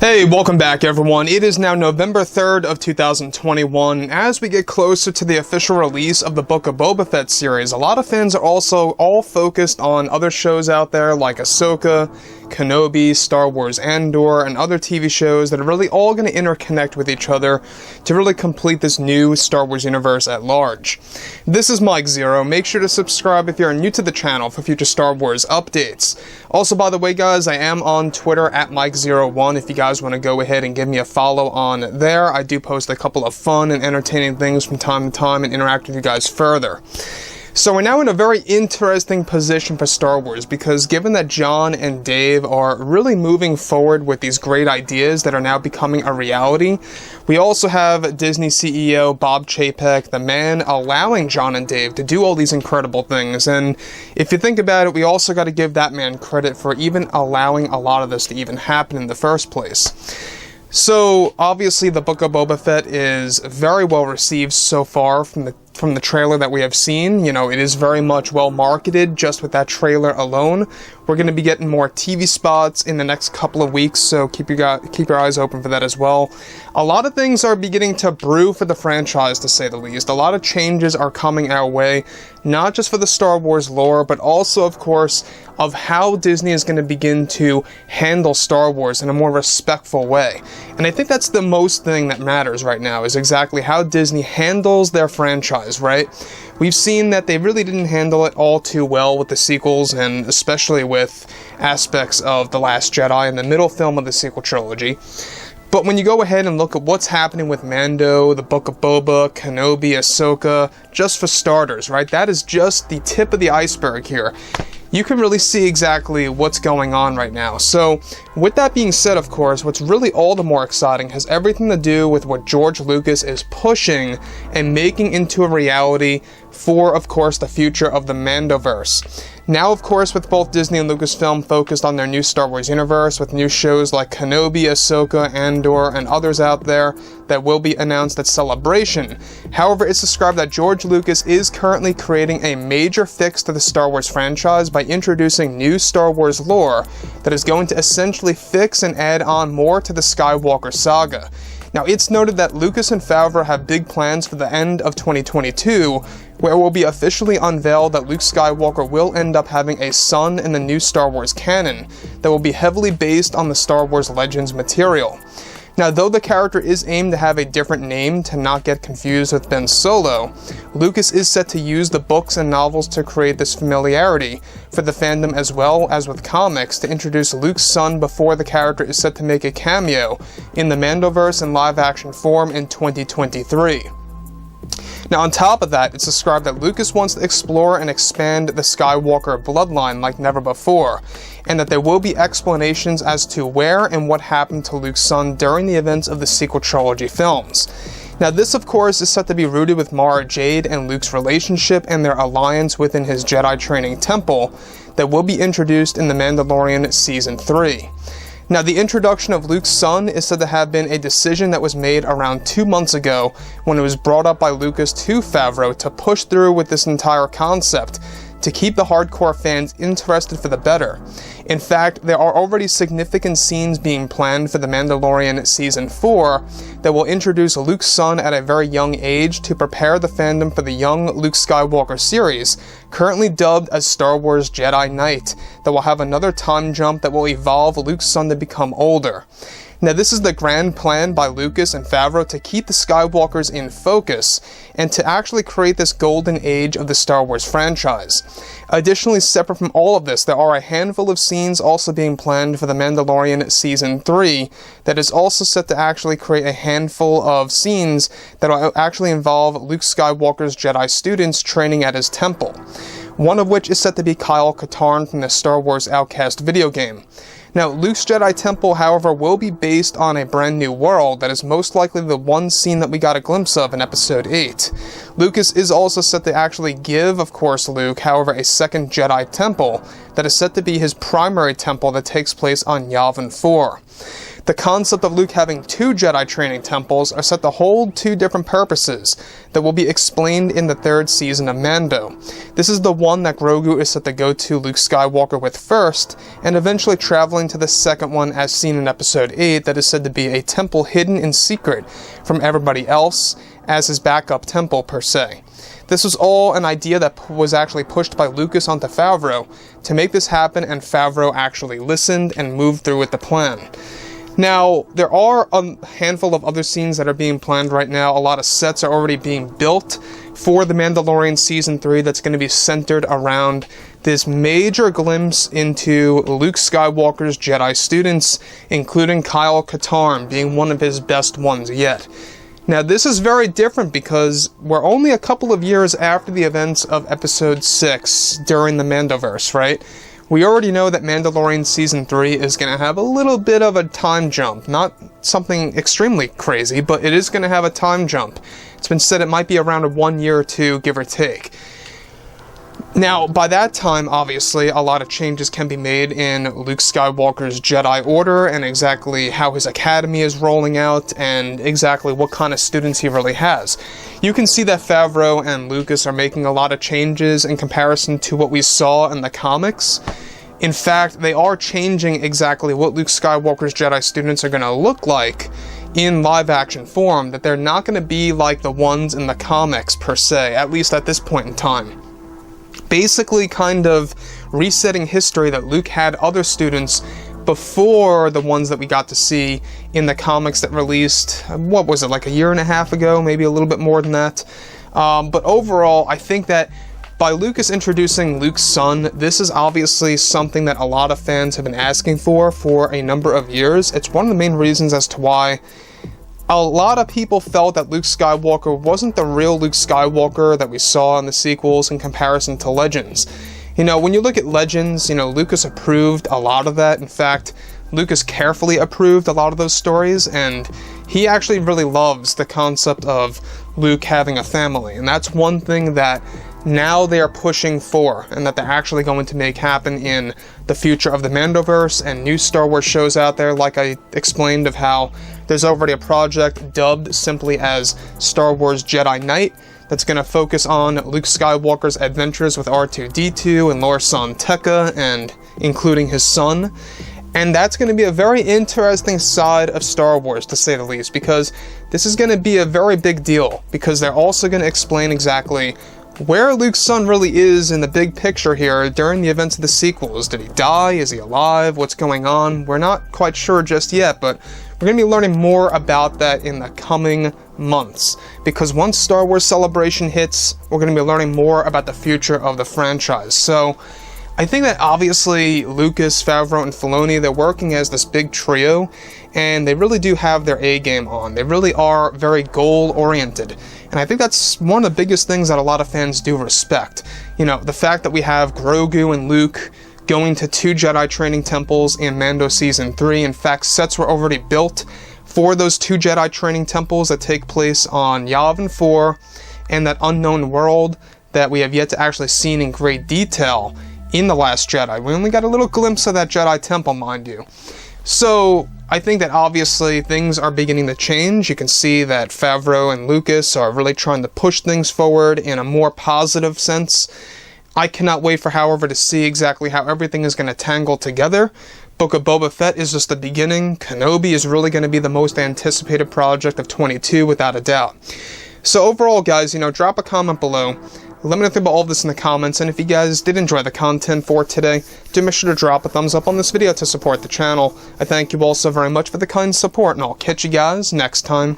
Hey, welcome back everyone. It is now November 3rd of 2021. As we get closer to the official release of the Book of Boba Fett series, a lot of fans are also all focused on other shows out there like Ahsoka, Kenobi, Star Wars Andor, and other TV shows that are really all going to interconnect with each other to really complete this new Star Wars universe at large. This is Mike Zero. Make sure to subscribe if you're new to the channel for future Star Wars updates. Also, by the way, guys, I am on Twitter at Mike01 if you guys want to go ahead and give me a follow on there. I do post a couple of fun and entertaining things from time to time and interact with you guys further. So we're now in a very interesting position for Star Wars because given that Jon and Dave are really moving forward with these great ideas that are now becoming a reality, we also have Disney CEO Bob Chapek, the man allowing Jon and Dave to do all these incredible things. And if you think about it, we also got to give that man credit for even allowing a lot of this to even happen in the first place. So obviously the Book of Boba Fett is very well received so far from the trailer that we have seen. You know, it is very much well marketed just with that trailer alone. We're going to be getting more TV spots in the next couple of weeks, so keep your eyes open for that as well. A lot of things are beginning to brew for the franchise, to say the least. A lot of changes are coming our way, not just for the Star Wars lore, but also, of course, of how Disney is going to begin to handle Star Wars in a more respectful way. And I think that's the most thing that matters right now, is exactly how Disney handles their franchise, right? We've seen that they really didn't handle it all too well with the sequels, and especially with aspects of The Last Jedi and the middle film of the sequel trilogy. But when you go ahead and look at what's happening with Mando, the Book of Boba, Kenobi, Ahsoka, just for starters, right? That is just the tip of the iceberg here. You can really see exactly what's going on right now. So, with that being said, of course, what's really all the more exciting has everything to do with what George Lucas is pushing and making into a reality for, of course, the future of the Mandoverse. Now, of course, with both Disney and Lucasfilm focused on their new Star Wars universe, with new shows like Kenobi, Ahsoka, Andor, and others out there that will be announced at Celebration. However, it's described that George Lucas is currently creating a major fix to the Star Wars franchise by introducing new Star Wars lore that is going to essentially fix and add on more to the Skywalker saga. Now, it's noted that Lucas and Favreau have big plans for the end of 2022, where it will be officially unveiled that Luke Skywalker will end up having a son in the new Star Wars canon that will be heavily based on the Star Wars Legends material. Now, though the character is aimed to have a different name to not get confused with Ben Solo, Lucas is set to use the books and novels to create this familiarity for the fandom as well as with comics to introduce Luke's son before the character is set to make a cameo in the Mandoverse in live-action form in 2023. Now, on top of that, it's described that Lucas wants to explore and expand the Skywalker bloodline like never before, and that there will be explanations as to where and what happened to Luke's son during the events of the sequel trilogy films. Now, this, of course, is set to be rooted with Mara Jade and Luke's relationship and their alliance within his Jedi training temple that will be introduced in The Mandalorian Season 3. Now, the introduction of Luke's son is said to have been a decision that was made around 2 months ago when it was brought up by Lucas to Favreau to push through with this entire concept to keep the hardcore fans interested for the better. In fact, there are already significant scenes being planned for The Mandalorian Season 4 that will introduce Luke's son at a very young age to prepare the fandom for the young Luke Skywalker series, currently dubbed as Star Wars Jedi Knight, that will have another time jump that will evolve Luke's son to become older. Now, this is the grand plan by Lucas and Favreau to keep the Skywalkers in focus and to actually create this golden age of the Star Wars franchise. Additionally, separate from all of this, there are a handful of scenes also being planned for The Mandalorian Season 3 that is also set to actually create a handful of scenes that will actually involve Luke Skywalker's Jedi students training at his temple. One of which is set to be Kyle Katarn from the Star Wars Outcast video game. Now, Luke's Jedi Temple, however, will be based on a brand new world that is most likely the one scene that we got a glimpse of in Episode 8. Lucas is also set to actually give, of course, Luke, however, a second Jedi Temple that is set to be his primary temple that takes place on Yavin 4. The concept of Luke having 2 Jedi training temples are set to hold 2 different purposes that will be explained in the 3rd season of Mando. This is the one that Grogu is set to go to Luke Skywalker with first, and eventually traveling to the second one as seen in Episode 8 that is said to be a temple hidden in secret from everybody else as his backup temple per se. This was all an idea that was actually pushed by Lucas onto Favreau to make this happen, and Favreau actually listened and moved through with the plan. Now, there are a handful of other scenes that are being planned right now. A lot of sets are already being built for The Mandalorian Season 3 that's going to be centered around this major glimpse into Luke Skywalker's Jedi students, including Kyle Katarn being one of his best ones yet. Now, this is very different because we're only a couple of years after the events of Episode 6 during the Mandoverse, right? We already know that Mandalorian Season 3 is going to have a little bit of a time jump. Not something extremely crazy, but it is going to have a time jump. It's been said it might be around 1 year or 2, give or take. Now, by that time, obviously, a lot of changes can be made in Luke Skywalker's Jedi Order and exactly how his academy is rolling out and exactly what kind of students he really has. You can see that Favreau and Lucas are making a lot of changes in comparison to what we saw in the comics. In fact, they are changing exactly what Luke Skywalker's Jedi students are going to look like in live-action form, that they're not going to be like the ones in the comics per se, at least at this point in time. Basically kind of resetting history that Luke had other students before the ones that we got to see in the comics that released, what was it, like a year and a half ago, maybe a little bit more than that. But overall, I think that by Lucas introducing Luke's son, this is obviously something that a lot of fans have been asking for a number of years. It's one of the main reasons as to why a lot of people felt that Luke Skywalker wasn't the real Luke Skywalker that we saw in the sequels in comparison to Legends. You know, when you look at Legends, you know, Lucas approved a lot of that. In fact, Lucas carefully approved a lot of those stories, and he actually really loves the concept of Luke having a family. And that's one thing that now they are pushing for, and that they're actually going to make happen in the future of the Mandoverse and new Star Wars shows out there, like I explained of how there's already a project dubbed simply as Star Wars Jedi Knight that's going to focus on Luke Skywalker's adventures with R2-D2 and Lor San Tekka, and including his son. And that's going to be a very interesting side of Star Wars, to say the least, because this is going to be a very big deal, because they're also going to explain exactly where Luke's son really is in the big picture here during the events of the sequels. Did he die? Is he alive? What's going on? We're not quite sure just yet, but we're going to be learning more about that in the coming months, because once Star Wars Celebration hits, we're going to be learning more about the future of the franchise. So I think that obviously Lucas, Favreau, and Filoni, they're working as this big trio, and they really do have their A-game on. They really are very goal-oriented, and I think that's one of the biggest things that a lot of fans do respect. You know, the fact that we have Grogu and Luke going to 2 Jedi training temples in Mando Season 3. In fact, sets were already built for those 2 Jedi training temples that take place on Yavin 4 and that unknown world that we have yet to actually see in great detail in The Last Jedi. We only got a little glimpse of that Jedi temple, mind you. So I think that obviously things are beginning to change. You can see that Favreau and Lucas are really trying to push things forward in a more positive sense. I cannot wait for, however, to see exactly how everything is going to tangle together. Book of Boba Fett is just the beginning. Kenobi is really going to be the most anticipated project of 22, without a doubt. So overall, guys, you know, drop a comment below. Let me know about all of this in the comments, and if you guys did enjoy the content for today, do make sure to drop a thumbs up on this video to support the channel. I thank you all so very much for the kind support, and I'll catch you guys next time.